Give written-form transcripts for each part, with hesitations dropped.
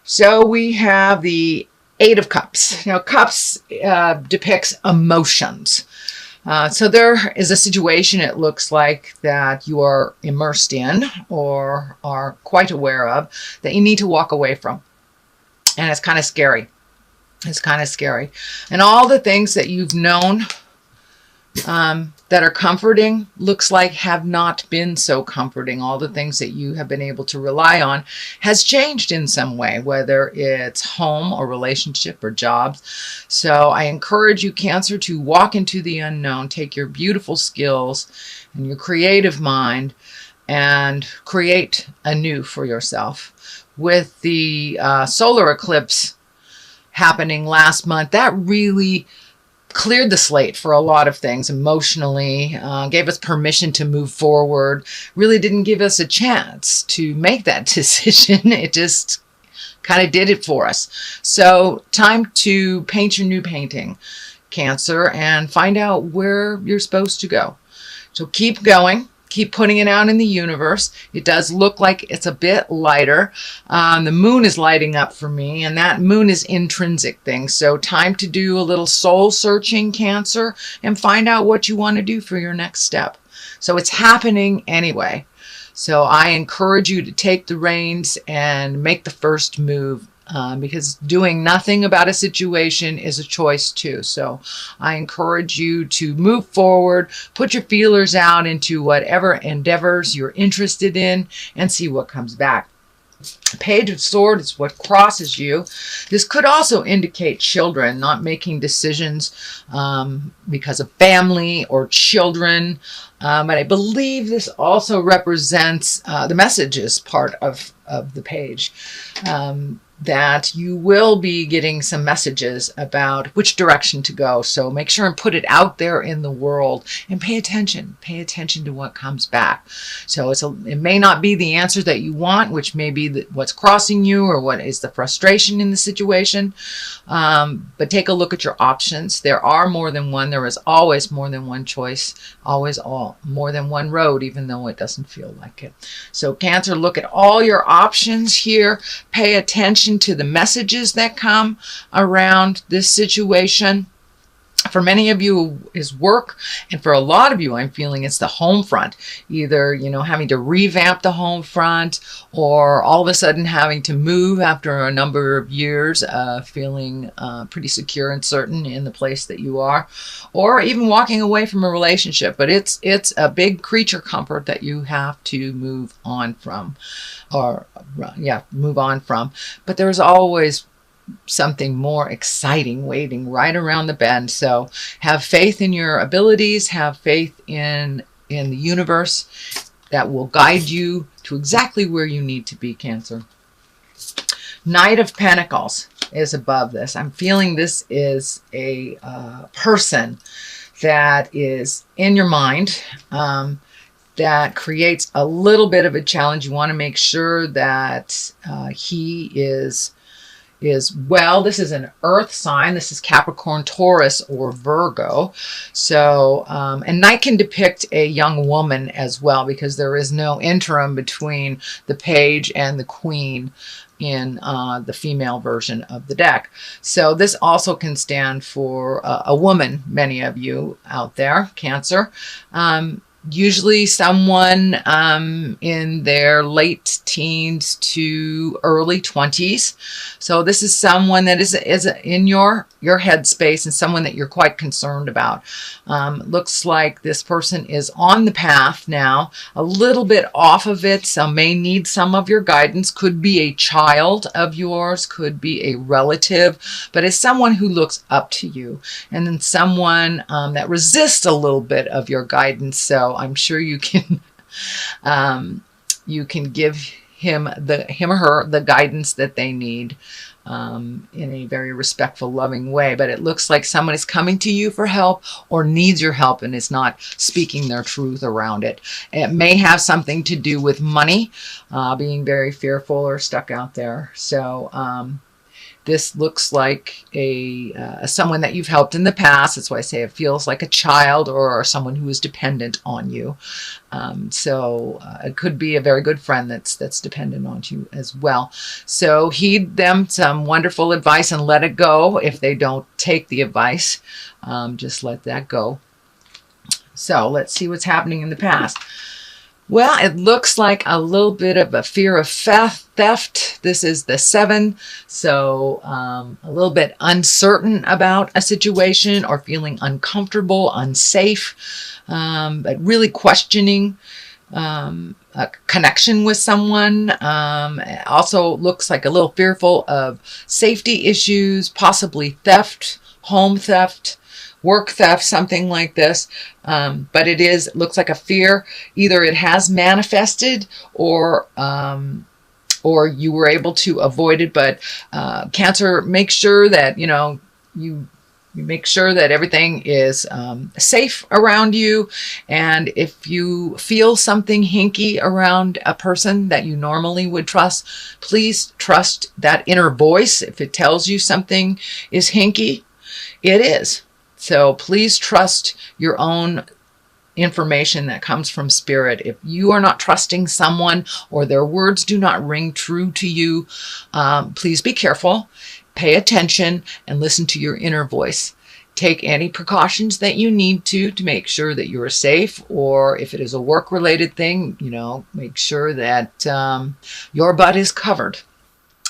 So we have the Eight of Cups. Now, Cups depicts emotions. So there is a situation, it looks like, that you are immersed in or are quite aware of that you need to walk away from. And it's kind of scary. It's kind of scary. And all the things that you've known that are comforting, looks like have not been so comforting. All the things that you have been able to rely on has changed in some way, whether it's home or relationship or jobs. So I encourage you, Cancer, to walk into the unknown, take your beautiful skills and your creative mind and create anew for yourself. With the solar eclipse happening last month, that really cleared the slate for a lot of things emotionally, gave us permission to move forward, really didn't give us a chance to make that decision. It just kind of did it for us. So time to paint your new painting, Cancer, and find out where you're supposed to go. So keep going. Keep putting it out in the universe. It does look like it's a bit lighter. The moon is lighting up for me, and that moon is intrinsic things. So time to do a little soul searching, Cancer, and find out what you want to do for your next step. So it's happening anyway. So I encourage you to take the reins and make the first move. Because doing nothing about a situation is a choice too. So I encourage you to move forward, put your feelers out into whatever endeavors you're interested in, and see what comes back. Page of Swords is what crosses you. This could also indicate children not making decisions because of family or children. But I believe this also represents the messages part of the page. That you will be getting some messages about which direction to go. So make sure and put it out there in the world and pay attention. Pay attention to what comes back. So it may not be the answer that you want, which may be what's crossing you or what is the frustration in the situation. But take a look at your options. There are more than one. There is always more than one choice. Always more than one road, even though it doesn't feel like it. So Cancer, look at all your options here. Pay attention to the messages that come around this situation. For many of you is work, and for a lot of you I'm feeling it's the home front. Either, having to revamp the home front, or all of a sudden having to move after a number of years, feeling pretty secure and certain in the place that you are, or even walking away from a relationship. But it's a big creature comfort that you have to move on from, move on from. But there's always something more exciting waiting right around the bend. So have faith in your abilities, have faith in the universe that will guide you to exactly where you need to be, Cancer. Knight of Pentacles is above this. I'm feeling this is a person that is in your mind, that creates a little bit of a challenge. You want to make sure that he is well. This is an earth sign. This is Capricorn, Taurus, or Virgo. So, and Knight can depict a young woman as well, because there is no interim between the page and the queen in the female version of the deck. So this also can stand for a woman, many of you out there, Cancer. Usually someone in their late teens to early 20s. So this is someone that is in your headspace and someone that you're quite concerned about. Looks like this person is on the path now, a little bit off of it, so may need some of your guidance. Could be a child of yours, could be a relative, but it's someone who looks up to you, and then someone that resists a little bit of your guidance. So I'm sure you can give him or her the guidance that they need in a very respectful, loving way. But it looks like someone is coming to you for help or needs your help and is not speaking their truth around it. It may have something to do with money, being very fearful or stuck out there. So This looks like someone that you've helped in the past. That's why I say it feels like a child or someone who is dependent on you. So it could be a very good friend that's dependent on you as well. So heed them some wonderful advice and let it go. If they don't take the advice, just let that go. So let's see what's happening in the past. Well, it looks like a little bit of a fear of theft. This is the 7. So a little bit uncertain about a situation or feeling uncomfortable, unsafe, but really questioning a connection with someone. It also looks like a little fearful of safety issues, possibly theft, home theft, work theft, something like this. But it looks like a fear. Either it has manifested or you were able to avoid it. But Cancer, make sure that, you make sure that everything is safe around you. And if you feel something hinky around a person that you normally would trust, please trust that inner voice. If it tells you something is hinky, it is. So please trust your own information that comes from spirit. If you are not trusting someone or their words do not ring true to you, please be careful, pay attention, and listen to your inner voice. Take any precautions that you need to make sure that you are safe, or if it is a work-related thing, make sure that your butt is covered.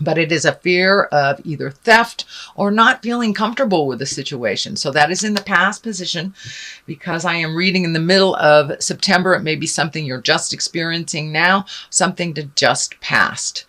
But it is a fear of either theft or not feeling comfortable with the situation. So that is in the past position. Because I am reading in the middle of September, it may be something you're just experiencing now, something to just past.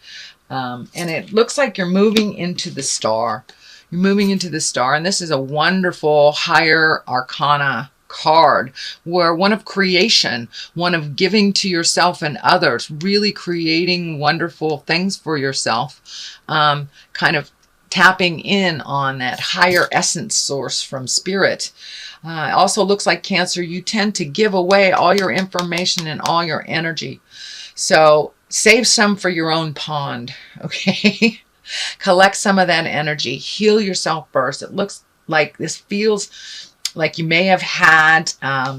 And it looks like you're moving into the star. You're moving into the star, and this is a wonderful higher arcana card, where one of creation, one of giving to yourself and others, really creating wonderful things for yourself, kind of tapping in on that higher essence source from spirit. It also looks like, Cancer, you tend to give away all your information and all your energy. So save some for your own pond, okay? Collect some of that energy. Heal yourself first. It looks like this feels like you may have had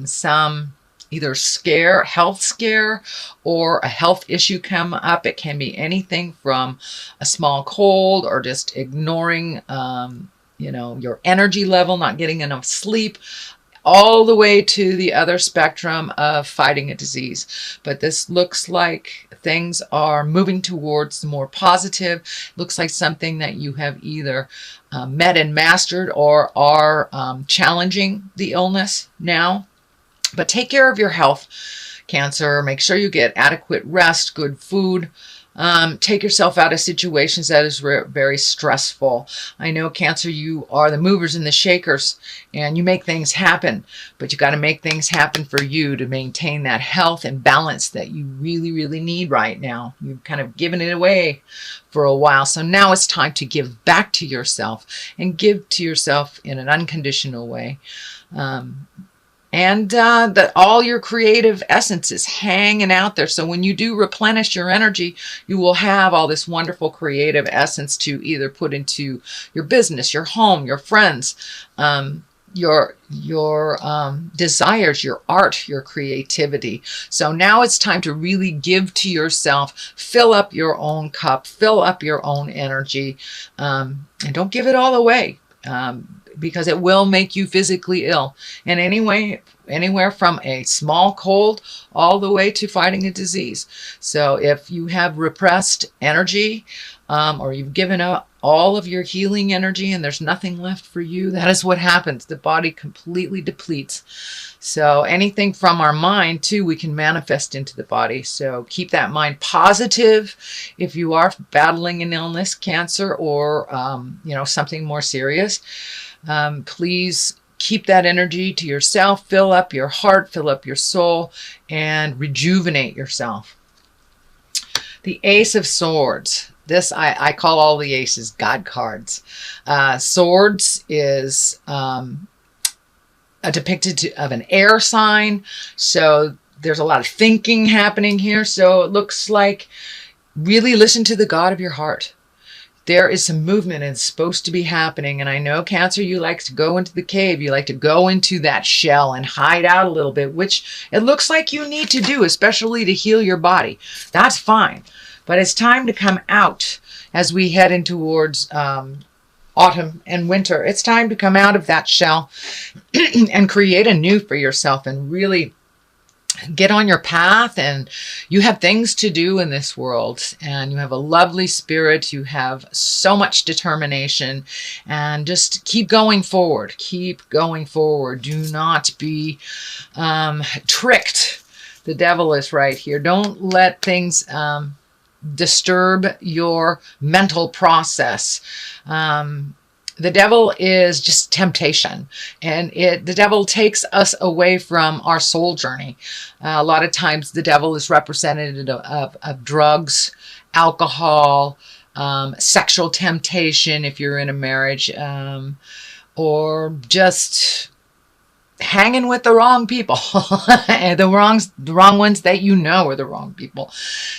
some either health scare, or a health issue come up. It can be anything from a small cold or just ignoring, your energy level, not getting enough sleep, all the way to the other spectrum of fighting a disease. But this looks like things are moving towards the more positive. Looks like something that you have either met and mastered or are challenging the illness now. But take care of your health, Cancer. Make sure you get adequate rest, good food. Take yourself out of situations that is very stressful. I know, Cancer, you are the movers and the shakers, and you make things happen, but you got to make things happen for you to maintain that health and balance that you really, really need right now. You've kind of given it away for a while, so now it's time to give back to yourself, and give to yourself in an unconditional way. And that all your creative essence is hanging out there. So when you do replenish your energy, you will have all this wonderful creative essence to either put into your business, your home, your friends, your desires, your art, your creativity. So now it's time to really give to yourself, fill up your own cup, fill up your own energy, and don't give it all away. Because it will make you physically ill. And anywhere from a small cold all the way to fighting a disease. So if you have repressed energy, or you've given up all of your healing energy and there's nothing left for you, that is what happens. The body completely depletes. So anything from our mind too, we can manifest into the body. So keep that mind positive if you are battling an illness, Cancer, or something more serious. Please keep that energy to yourself, fill up your heart, fill up your soul, and rejuvenate yourself. The Ace of Swords. This, I call all the aces God cards. Swords is depicted of an air sign. So there's a lot of thinking happening here. So it looks like really listen to the God of your heart. there is some movement and it's supposed to be happening. And I know, Cancer, you like to go into the cave. You like to go into that shell and hide out a little bit, which it looks like you need to do, especially to heal your body. That's fine. But it's time to come out as we head in towards autumn and winter. It's time to come out of that shell and create anew for yourself and really get on your path. And you have things to do in this world, and you have a lovely spirit. You have so much determination, and just keep going forward. Keep going forward. Do not be tricked. The devil is right here. Don't let things disturb your mental process. The devil is just temptation, and the devil takes us away from our soul journey. A lot of times the devil is represented of drugs, alcohol, sexual temptation if you're in a marriage, or just hanging with the wrong people, the wrong ones that you know are the wrong people.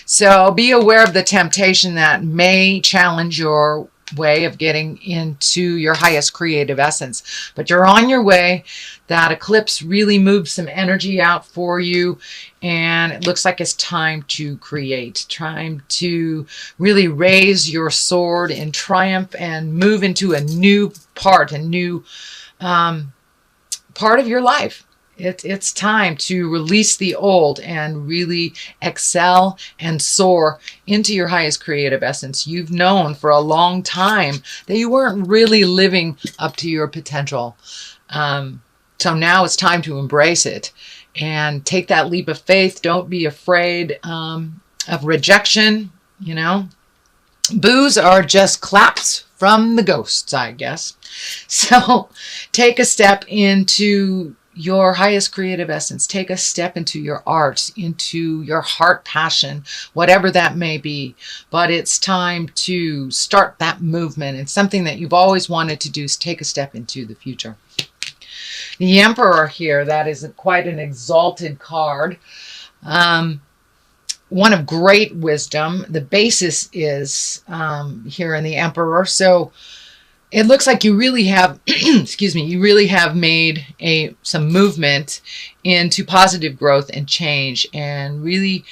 So be aware of the temptation that may challenge your way of getting into your highest creative essence. But you're on your way. That eclipse really moved some energy out for you, and it looks like it's time to create, time to really raise your sword in triumph and move into a new part, a new part of your life. It's time to release the old and really excel and soar into your highest creative essence. You've known for a long time that you weren't really living up to your potential. So now it's time to embrace it and take that leap of faith. Don't be afraid of rejection. You know, boos are just claps from the ghosts, I guess. So take a step into your highest creative essence. Take a step into your art, into your heart passion, whatever that may be. But it's time to start that movement. It's something that you've always wanted to do, is take a step into the future. The Emperor here, that is quite an exalted card. One of great wisdom. The basis is here in the Emperor. So it looks like you really have, excuse me, you really have made some movement into positive growth and change, and really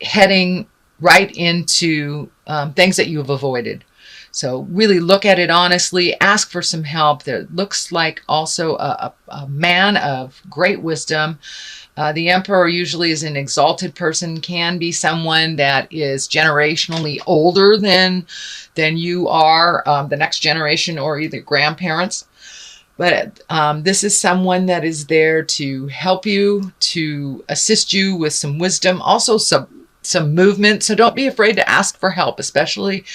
heading right into things that you have avoided. So really look at it honestly, ask for some help. There looks like also a man of great wisdom. The Emperor usually is an exalted person, can be someone that is generationally older than you are, the next generation, or either grandparents. But this is someone that is there to help you, to assist you with some wisdom, also some movement. So don't be afraid to ask for help, especially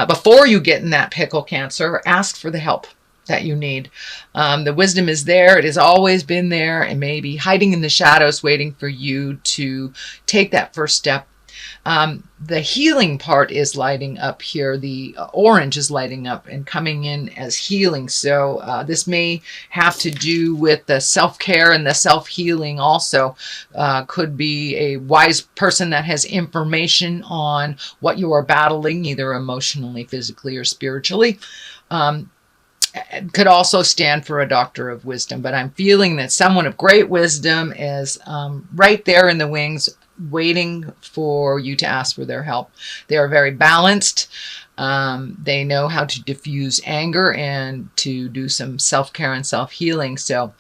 before you get in that pickle, Cancer. Ask for the help that you need. The wisdom is there. It has always been there, and maybe hiding in the shadows, waiting for you to take that first step. The healing part is lighting up here. The orange is lighting up and coming in as healing. So this may have to do with the self-care and the self-healing also. Could be a wise person that has information on what you are battling, either emotionally, physically, or spiritually. Could also stand for a doctor of wisdom, but I'm feeling that someone of great wisdom is right there in the wings, waiting for you to ask for their help. They are very balanced. They know how to diffuse anger and to do some self-care and self-healing. So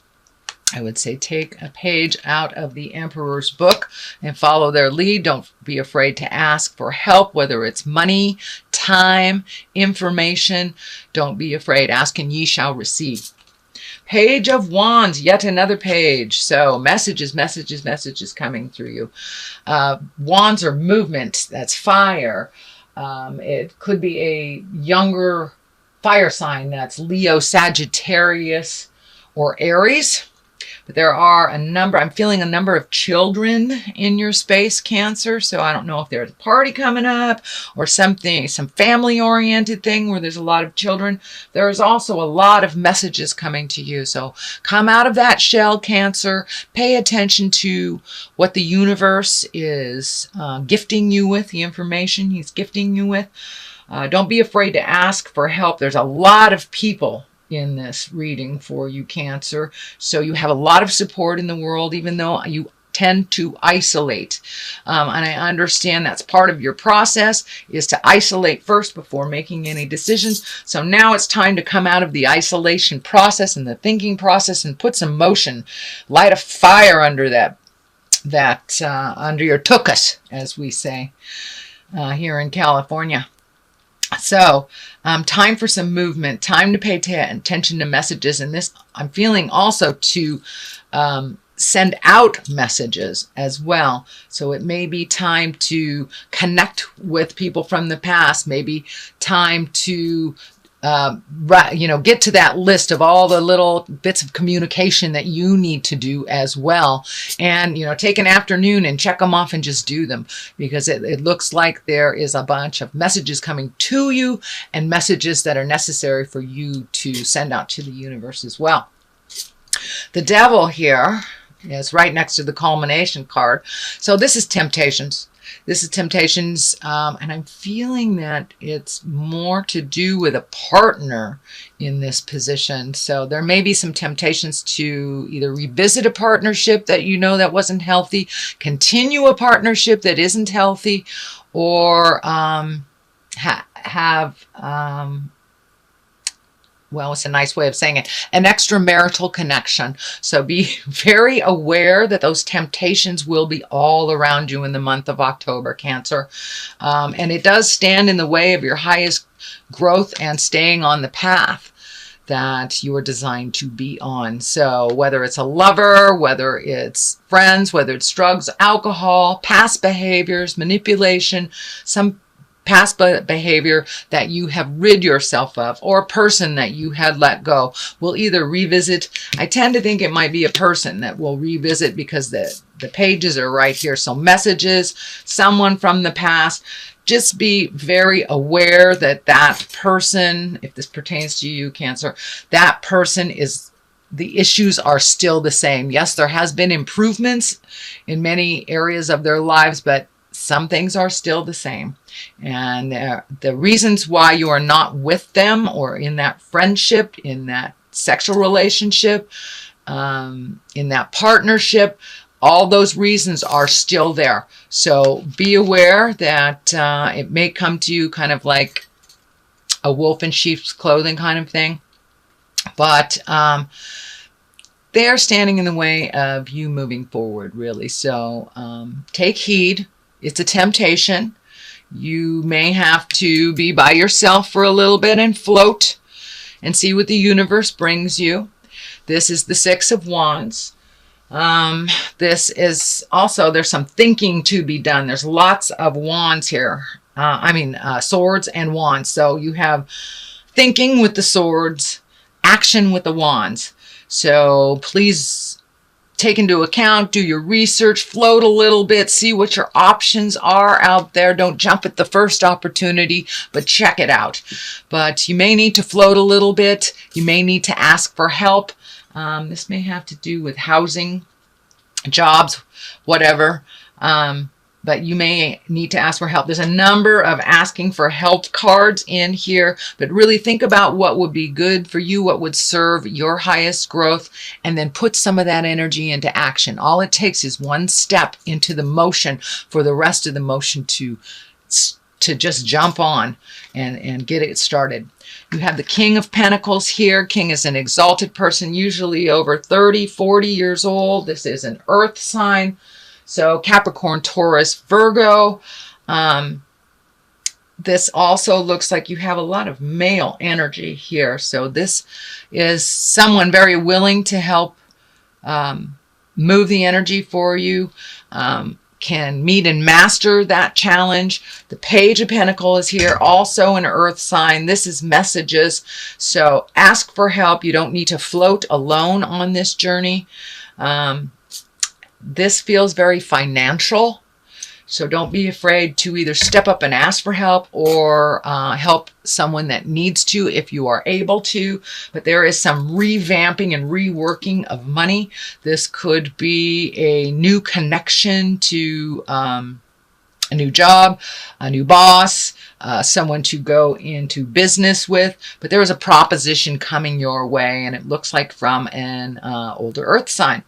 I would say take a page out of the Emperor's book and follow their lead. Don't be afraid to ask for help, whether it's money, time, information. Don't be afraid. Ask and ye shall receive. Page of Wands, yet another page. So messages coming through you. Wands are movement. That's fire. It could be a younger fire sign. That's Leo, Sagittarius, or Aries. But there are I'm feeling a number of children in your space, Cancer. So I don't know if there's a party coming up or something, some family-oriented thing where there's a lot of children. There's also a lot of messages coming to you. So come out of that shell, Cancer. Pay attention to what the universe is gifting you with, the information he's gifting you with. Don't be afraid to ask for help. There's a lot of people in this reading for you, Cancer. So you have a lot of support in the world, even though you tend to isolate. And I understand that's part of your process, is to isolate first before making any decisions. So now it's time to come out of the isolation process and the thinking process and put some motion, light a fire under under your tuchus, as we say here in California. So time for some movement, time to pay attention to messages. And this, I'm feeling also to send out messages as well. So it may be time to connect with people from the past, maybe time to get to that list of all the little bits of communication that you need to do as well. And, take an afternoon and check them off and just do them, because it looks like there is a bunch of messages coming to you and messages that are necessary for you to send out to the universe as well. The Devil here is right next to the culmination card. So this is temptations. This is temptations, and I'm feeling that it's more to do with a partner in this position. So there may be some temptations to either revisit a partnership that that wasn't healthy, continue a partnership that isn't healthy, or have well, it's a nice way of saying it, an extramarital connection. So be very aware that those temptations will be all around you in the month of October, Cancer. And it does stand in the way of your highest growth and staying on the path that you are designed to be on. So whether it's a lover, whether it's friends, whether it's drugs, alcohol, past behaviors, manipulation, some past behavior that you have rid yourself of, or a person that you had let go, will either revisit. I tend to think it might be a person that will revisit, because the pages are right here. So messages, someone from the past. Just be very aware that that person, if this pertains to you, Cancer, that person is, the issues are still the same. Yes, there has been improvements in many areas of their lives, but some things are still the same. And the reasons why you are not with them, or in that friendship, in that sexual relationship, in that partnership, all those reasons are still there. So be aware that it may come to you kind of like a wolf in sheep's clothing kind of thing. But they're standing in the way of you moving forward, really. So take heed. It's a temptation. You may have to be by yourself for a little bit and float and see what the universe brings you. This is the Six of Wands. This is also, there's some thinking to be done. There's lots of wands here. Swords and wands. So you have thinking with the swords, action with the wands. So please take into account, do your research, float a little bit, see what your options are out there. Don't jump at the first opportunity, but check it out. But you may need to float a little bit. You may need to ask for help. This may have to do with housing, jobs, whatever. But you may need to ask for help. There's a number of asking for help cards in here, but really think about what would be good for you, what would serve your highest growth, and then put some of that energy into action. All it takes is one step into the motion for the rest of the motion to just jump on and get it started. You have the King of Pentacles here. King is an exalted person, usually over 30, 40 years old. This is an earth sign. So Capricorn, Taurus, Virgo. This also looks like you have a lot of male energy here. So this is someone very willing to help move the energy for you, can meet and master that challenge. The Page of Pentacles is here, also an earth sign. This is messages. So ask for help. You don't need to float alone on this journey. This feels very financial, so don't be afraid to either step up and ask for help, or help someone that needs to if you are able to. But there is some revamping and reworking of money. This could be a new connection to a new job, a new boss, someone to go into business with. But there is a proposition coming your way, and it looks like from an older earth sign.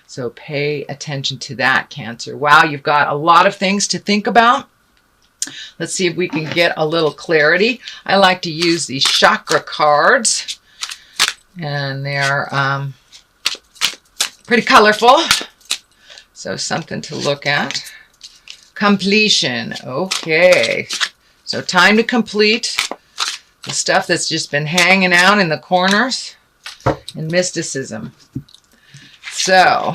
So pay attention to that, Cancer. Wow, you've got a lot of things to think about. Let's see if we can get a little clarity. I like to use these chakra cards, and they're pretty colorful. So something to look at. Completion. Okay. So time to complete the stuff that's just been hanging out in the corners. And mysticism. So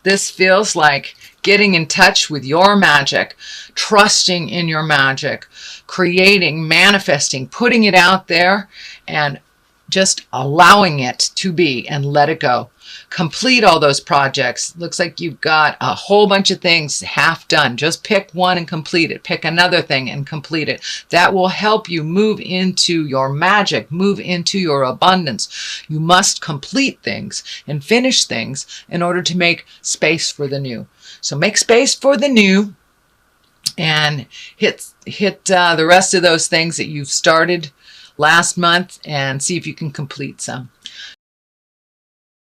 this feels like getting in touch with your magic, trusting in your magic, creating, manifesting, putting it out there, and just allowing it to be and let it go. Complete all those projects. Looks like you've got a whole bunch of things half done. Just pick one and complete it. Pick another thing and complete it. That will help you move into your magic, move into your abundance. You must complete things and finish things in order to make space for the new. So make space for the new and hit the rest of those things that you've started last month and see if you can complete some.